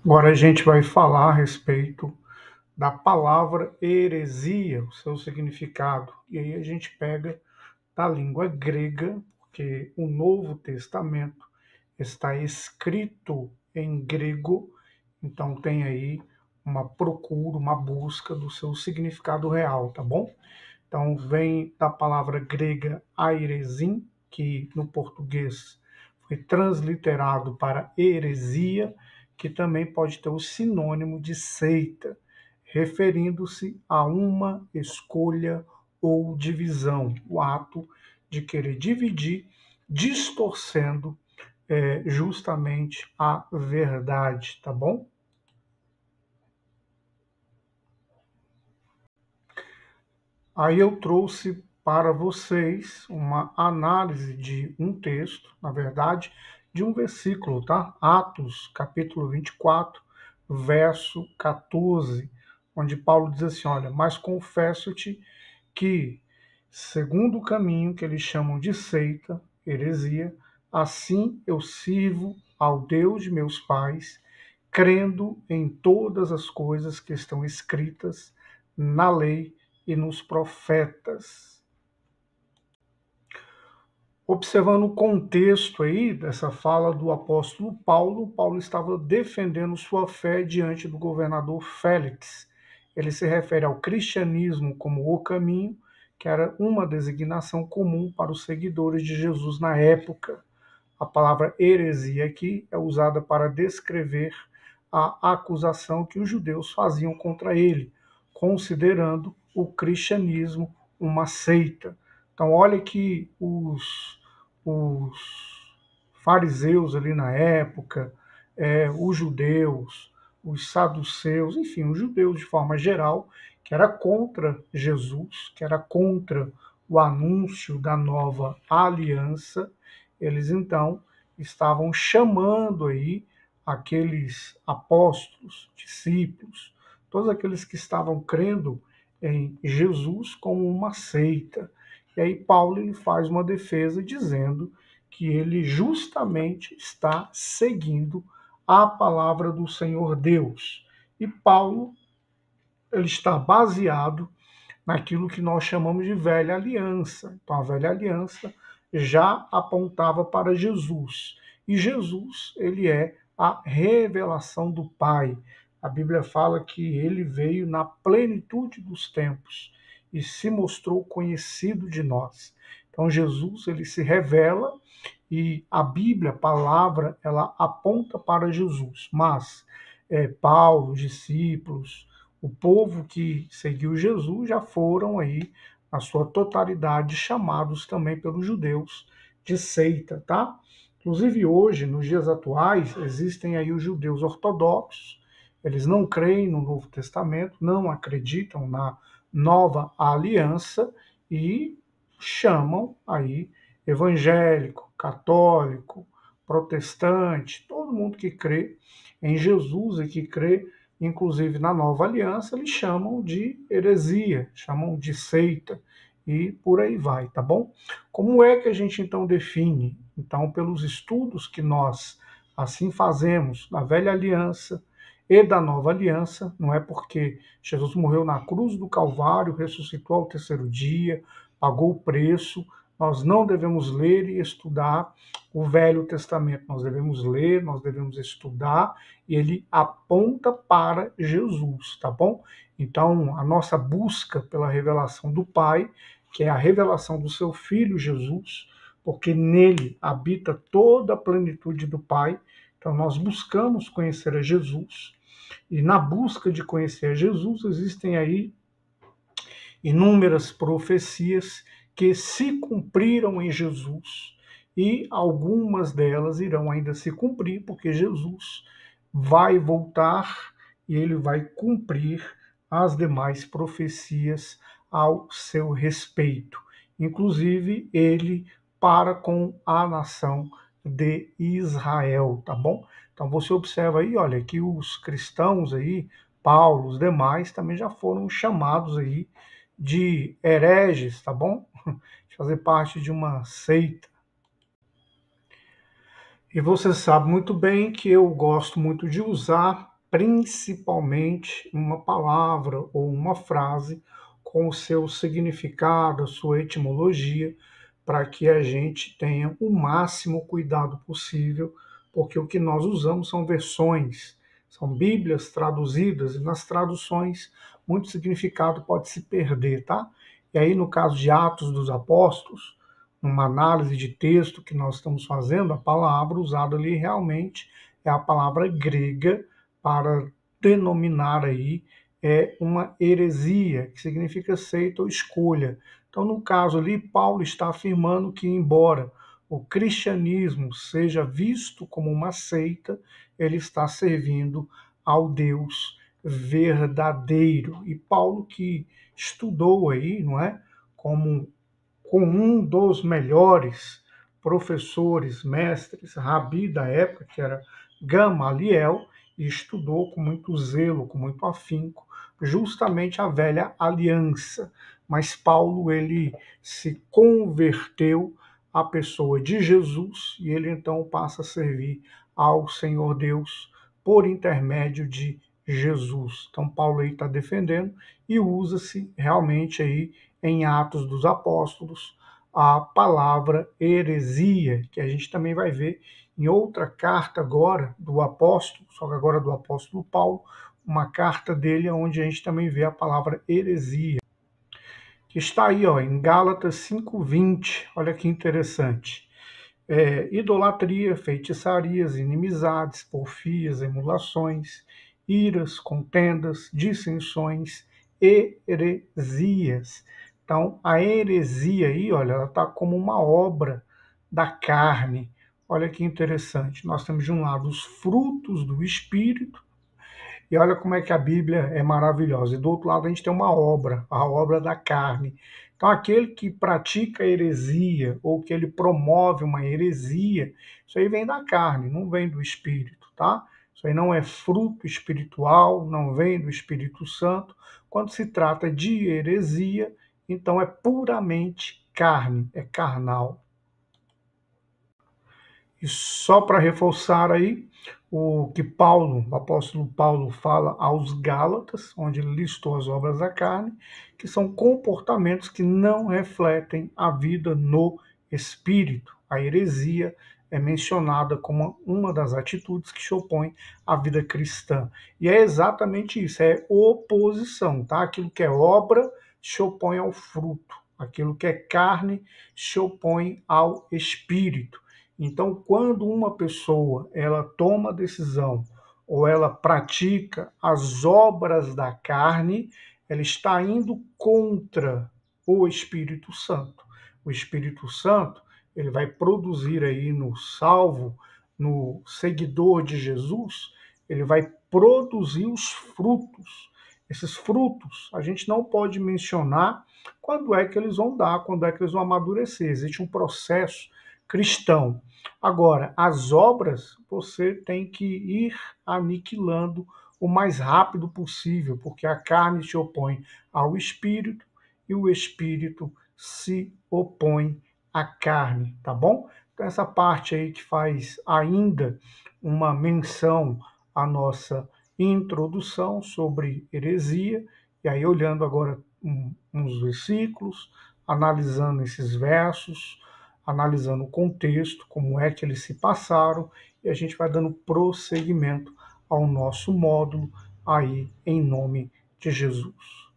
Agora a gente vai falar a respeito da palavra heresia, o seu significado. E aí a gente pega da língua grega, porque o Novo Testamento está escrito em grego, então tem aí uma procura, uma busca do seu significado real, tá bom? Então vem da palavra grega airesim, que no português foi transliterado para heresia, que também pode ter o sinônimo de seita, referindo-se a uma escolha ou divisão, o ato de querer dividir, distorcendo justamente a verdade, tá bom? Aí eu trouxe para vocês uma análise de um texto, na verdade, de um versículo, tá? Atos, capítulo 24, verso 14, onde Paulo diz assim: olha, mas confesso-te que, segundo o caminho que eles chamam de seita, heresia, assim eu sirvo ao Deus de meus pais, crendo em todas as coisas que estão escritas na lei e nos profetas. Observando o contexto aí dessa fala do apóstolo Paulo, Paulo estava defendendo sua fé diante do governador Félix. Ele se refere ao cristianismo como o caminho, que era uma designação comum para os seguidores de Jesus na época. A palavra heresia aqui é usada para descrever a acusação que os judeus faziam contra ele, considerando o cristianismo uma seita. Então, olha que os fariseus ali na época, os judeus, os saduceus, enfim, os judeus de forma geral, que era contra Jesus, que era contra o anúncio da nova aliança, eles então estavam chamando aí aqueles apóstolos, discípulos, todos aqueles que estavam crendo em Jesus como uma seita. E aí Paulo ele faz uma defesa dizendo que ele justamente está seguindo a palavra do Senhor Deus. E Paulo ele está baseado naquilo que nós chamamos de velha aliança. Então, a velha aliança já apontava para Jesus. E Jesus, ele é a revelação do Pai. A Bíblia fala que ele veio na plenitude dos tempos e se mostrou conhecido de nós. Então, Jesus, ele se revela e a Bíblia, a palavra, ela aponta para Jesus. Mas Paulo, os discípulos, o povo que seguiu Jesus já foram aí, na sua totalidade, chamados também pelos judeus de seita, tá? Inclusive hoje, nos dias atuais, existem aí os judeus ortodoxos, eles não creem no Novo Testamento, não acreditam na nova aliança e chamam aí evangélico, católico, protestante, todo mundo que crê em Jesus e que crê inclusive na nova aliança, eles chamam de heresia, chamam de seita e por aí vai, tá bom? Como é que a gente então define? Então, pelos estudos que nós assim fazemos na velha aliança e da nova aliança, não é porque Jesus morreu na cruz do Calvário, ressuscitou ao terceiro dia, pagou o preço, nós não devemos ler e estudar o Velho Testamento, nós devemos ler, nós devemos estudar e ele aponta para Jesus, tá bom? Então, a nossa busca pela revelação do Pai, que é a revelação do seu Filho Jesus, porque nele habita toda a plenitude do Pai. Então, nós buscamos conhecer a Jesus, e na busca de conhecer a Jesus, existem aí inúmeras profecias que se cumpriram em Jesus, e algumas delas irão ainda se cumprir, porque Jesus vai voltar e ele vai cumprir as demais profecias ao seu respeito, inclusive ele para com a nação de Israel, tá bom? Então você observa aí, olha, que os cristãos aí, Paulo, os demais, também já foram chamados aí de hereges, tá bom? De fazer parte de uma seita. E você sabe muito bem que eu gosto muito de usar principalmente uma palavra ou uma frase com o seu significado, a sua etimologia, para que a gente tenha o máximo cuidado possível, porque o que nós usamos são versões, são Bíblias traduzidas, e nas traduções muito significado pode se perder, tá? E aí, no caso de Atos dos Apóstolos, numa análise de texto que nós estamos fazendo, a palavra usada ali realmente é a palavra grega para denominar aí uma heresia, que significa seita ou escolha. Então, no caso ali, Paulo está afirmando que, embora o cristianismo seja visto como uma seita, ele está servindo ao Deus verdadeiro. E Paulo, que estudou aí, não é? Como com um dos melhores professores, mestres, rabi da época, que era Gamaliel, e estudou com muito zelo, com muito afinco, justamente a velha aliança. Mas Paulo, ele se converteu à pessoa de Jesus e ele então passa a servir ao Senhor Deus por intermédio de Jesus. Então Paulo aí está defendendo e usa-se realmente aí em Atos dos Apóstolos a palavra heresia, que a gente também vai ver em outra carta agora do apóstolo, só que agora do apóstolo Paulo, uma carta dele onde a gente também vê a palavra heresia, que está aí ó, em Gálatas 5:20. Olha que interessante. Idolatria, feitiçarias, inimizades, porfias, emulações, iras, contendas, dissensões, heresias. Então, a heresia aí, olha, ela está como uma obra da carne. Olha que interessante. Nós temos de um lado os frutos do Espírito, e olha como é que a Bíblia é maravilhosa. E do outro lado a gente tem uma obra, a obra da carne. Então aquele que pratica heresia ou que ele promove uma heresia, isso aí vem da carne, não vem do Espírito, tá? Isso aí não é fruto espiritual, não vem do Espírito Santo. Quando se trata de heresia, então é puramente carne, é carnal. E só para reforçar aí o que Paulo, o apóstolo Paulo fala aos Gálatas, onde ele listou as obras da carne, que são comportamentos que não refletem a vida no espírito. A heresia é mencionada como uma das atitudes que se opõe à vida cristã. E é exatamente isso, é oposição, tá? Aquilo que é obra se opõe ao fruto, aquilo que é carne se opõe ao espírito. Então, quando uma pessoa ela toma a decisão ou ela pratica as obras da carne, ela está indo contra o Espírito Santo. O Espírito Santo, ele vai produzir aí no salvo, no seguidor de Jesus, ele vai produzir os frutos. Esses frutos, a gente não pode mencionar quando é que eles vão dar, quando é que eles vão amadurecer. Existe um processo cristão. Agora, as obras você tem que ir aniquilando o mais rápido possível, porque a carne se opõe ao espírito e o espírito se opõe à carne, tá bom? Então, essa parte aí que faz ainda uma menção à nossa introdução sobre heresia, e aí olhando agora uns versículos, analisando esses versos, analisando o contexto, como é que eles se passaram, e a gente vai dando prosseguimento ao nosso módulo aí em nome de Jesus.